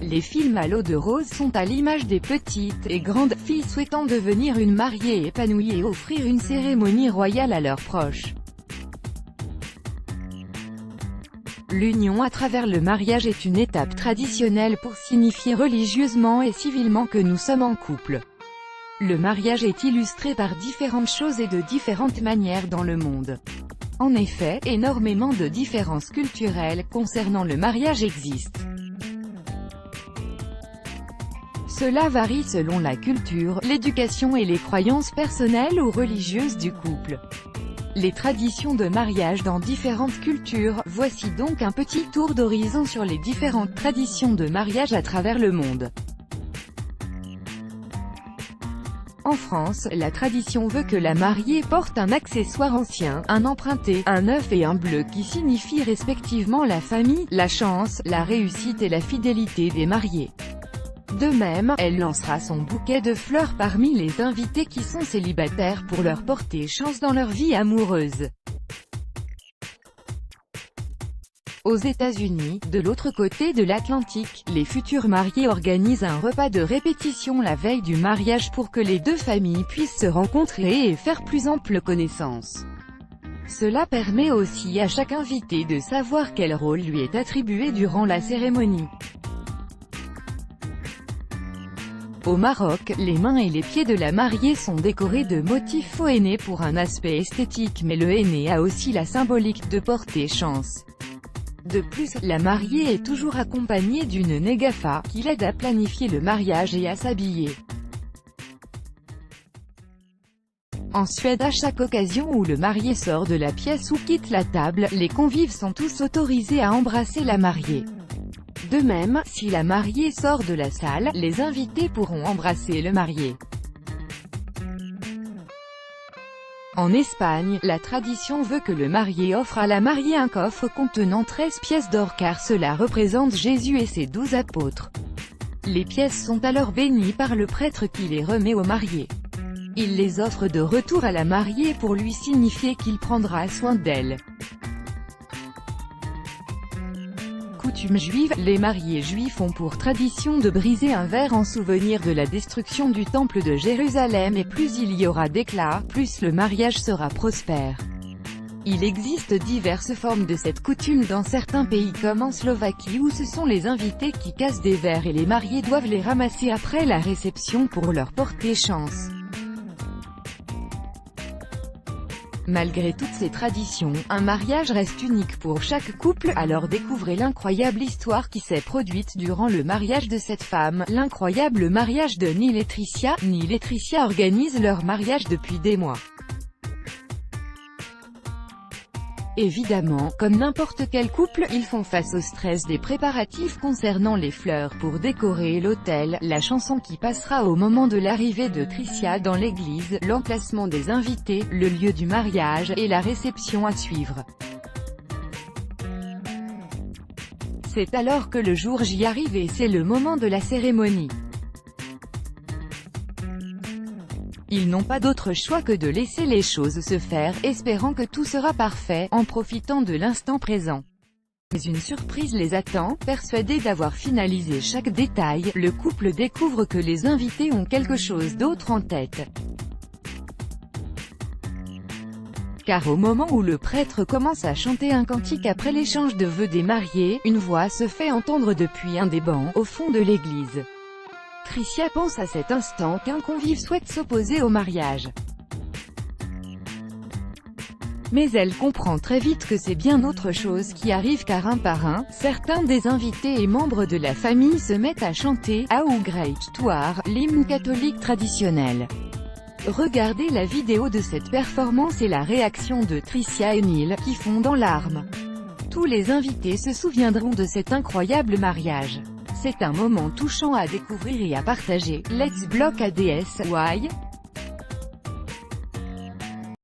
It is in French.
les films à l'eau de rose sont à l'image des petites et grandes filles souhaitant devenir une mariée épanouie et offrir une cérémonie royale à leurs proches. L'union à travers le mariage est une étape traditionnelle pour signifier religieusement et civilement que nous sommes en couple. Le mariage est illustré par différentes choses et de différentes manières dans le monde. En effet, énormément de différences culturelles concernant le mariage existent. Cela varie selon la culture, l'éducation et les croyances personnelles ou religieuses du couple. Les traditions de mariage dans différentes cultures, voici donc un petit tour d'horizon sur les différentes traditions de mariage à travers le monde. En France, la tradition veut que la mariée porte un accessoire ancien, un emprunté, un neuf et un bleu qui signifient respectivement la famille, la chance, la réussite et la fidélité des mariés. De même, elle lancera son bouquet de fleurs parmi les invités qui sont célibataires pour leur porter chance dans leur vie amoureuse. Aux États-Unis, de l'autre côté de l'Atlantique, les futurs mariés organisent un repas de répétition la veille du mariage pour que les deux familles puissent se rencontrer et faire plus ample connaissance. Cela permet aussi à chaque invité de savoir quel rôle lui est attribué durant la cérémonie. Au Maroc, les mains et les pieds de la mariée sont décorés de motifs faux henné pour un aspect esthétique, mais le henné a aussi la symbolique de porter chance. De plus, la mariée est toujours accompagnée d'une négafa, qui l'aide à planifier le mariage et à s'habiller. En Suède, à chaque occasion où le marié sort de la pièce ou quitte la table, les convives sont tous autorisés à embrasser la mariée. De même, si la mariée sort de la salle, les invités pourront embrasser le marié. En Espagne, la tradition veut que le marié offre à la mariée un coffre contenant 13 pièces d'or car cela représente Jésus et ses 12 apôtres. Les pièces sont alors bénies par le prêtre qui les remet au marié. Il les offre de retour à la mariée pour lui signifier qu'il prendra soin d'elle. Coutume juive, les mariés juifs ont pour tradition de briser un verre en souvenir de la destruction du temple de Jérusalem et plus il y aura d'éclat, plus le mariage sera prospère. Il existe diverses formes de cette coutume dans certains pays comme en Slovaquie où ce sont les invités qui cassent des verres et les mariés doivent les ramasser après la réception pour leur porter chance. Malgré toutes ces traditions, un mariage reste unique pour chaque couple, alors découvrez l'incroyable histoire qui s'est produite durant le mariage de cette femme, l'incroyable mariage de Neil et Tricia. Neil et Tricia organisent leur mariage depuis des mois. Évidemment, comme n'importe quel couple, ils font face au stress des préparatifs concernant les fleurs pour décorer l'autel, la chanson qui passera au moment de l'arrivée de Tricia dans l'église, l'emplacement des invités, le lieu du mariage, et la réception à suivre. C'est alors que le jour J arrive et c'est le moment de la cérémonie. Ils n'ont pas d'autre choix que de laisser les choses se faire, espérant que tout sera parfait, en profitant de l'instant présent. Mais une surprise les attend, persuadé d'avoir finalisé chaque détail, le couple découvre que les invités ont quelque chose d'autre en tête. Car au moment où le prêtre commence à chanter un cantique après l'échange de vœux des mariés, une voix se fait entendre depuis un des bancs, au fond de l'église. Tricia pense à cet instant qu'un convive souhaite s'opposer au mariage. Mais elle comprend très vite que c'est bien autre chose qui arrive car un par un, certains des invités et membres de la famille se mettent à chanter « Au Greit Tuar », l'hymne catholique traditionnel. Regardez la vidéo de cette performance et la réaction de Tricia et Neil, qui fondent en larmes. Tous les invités se souviendront de cet incroyable mariage. C'est un moment touchant à découvrir et à partager. Let's block ADS, why?